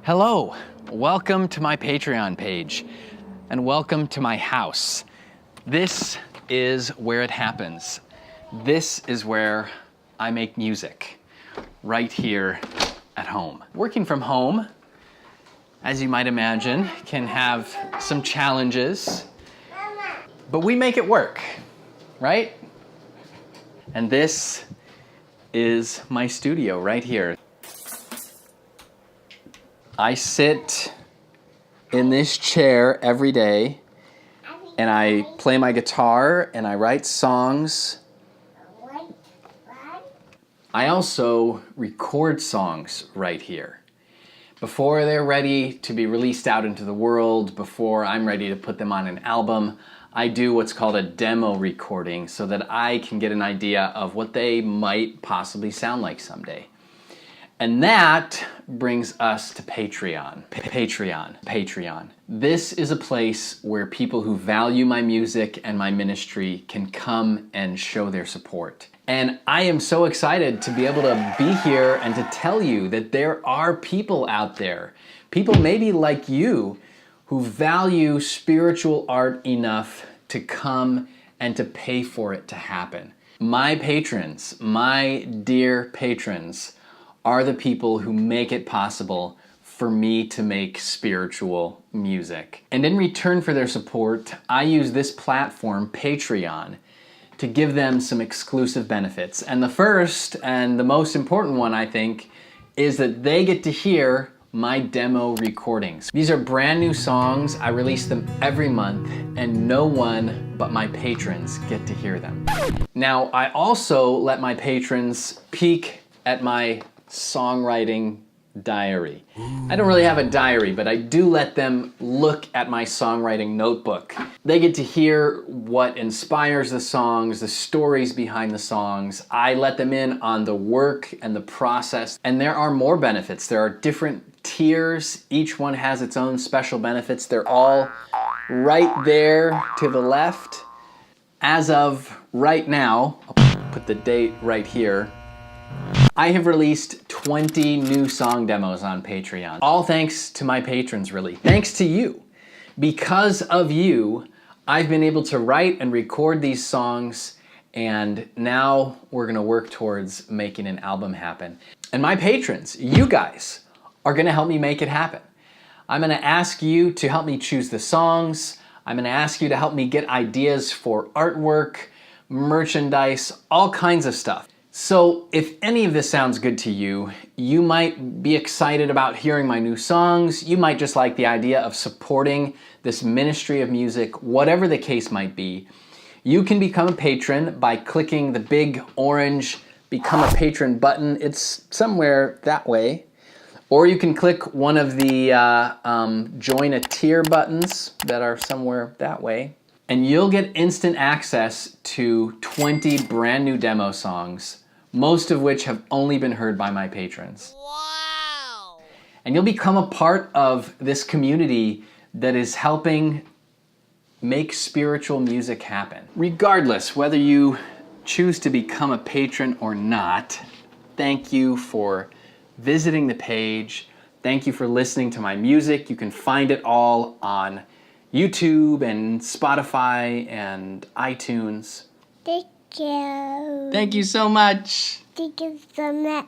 Hello, welcome to my Patreon page, and welcome to my house. This is where it happens. This is where I make music, right here at home. Working from home, as you might imagine, can have some challenges, but we make it work, right? And this is my studio right here. I sit in this chair every day and I play my guitar and I write songs. I also record songs right here. Before they're ready to be released out into the world, before I'm ready to put them on an album, I do what's called a demo recording so that I can get an idea of what they might possibly sound like someday. And that brings us to Patreon. Patreon. This is a place where people who value my music and my ministry can come and show their support. And I am so excited to be able to be here and to tell you that there are people out there, people maybe like you, who value spiritual art enough to come and to pay for it to happen. My patrons, my dear patrons, are the people who make it possible for me to make spiritual music. And in return for their support, I use this platform, Patreon, to give them some exclusive benefits. And the first and the most important one, I think, is that they get to hear my demo recordings. These are brand new songs. I release them every month, and no one but my patrons get to hear them. Now, I also let my patrons peek at my songwriting diary. I don't really have a diary, but I do let them look at my songwriting notebook. They get to hear what inspires the songs, the stories behind the songs. I let them in on the work and the process. And there are more benefits. There are different tiers. Each one has its own special benefits. They're all right there to the left. As of right now, I'll put the date right here, I have released 20 new song demos on Patreon. All thanks to my patrons, really. Thanks to you. Because of you, I've been able to write and record these songs, and now we're gonna work towards making an album happen. And my patrons, you guys, are gonna help me make it happen. I'm gonna ask you to help me choose the songs. I'm gonna ask you to help me get ideas for artwork, merchandise, all kinds of stuff. So if any of this sounds good to you, you might be excited about hearing my new songs, you might just like the idea of supporting this ministry of music, whatever the case might be, you can become a patron by clicking the big orange Become a Patron button. It's somewhere that way. Or you can click one of the Join a Tier buttons that are somewhere that way. And you'll get instant access to 20 brand new demo songs, most of which have only been heard by my patrons. Wow! And you'll become a part of this community that is helping make spiritual music happen. Regardless, whether you choose to become a patron or not, thank you for visiting the page. Thank you for listening to my music. You can find it all on YouTube and Spotify and iTunes. Thank you. Thank you so much. Thank you so much.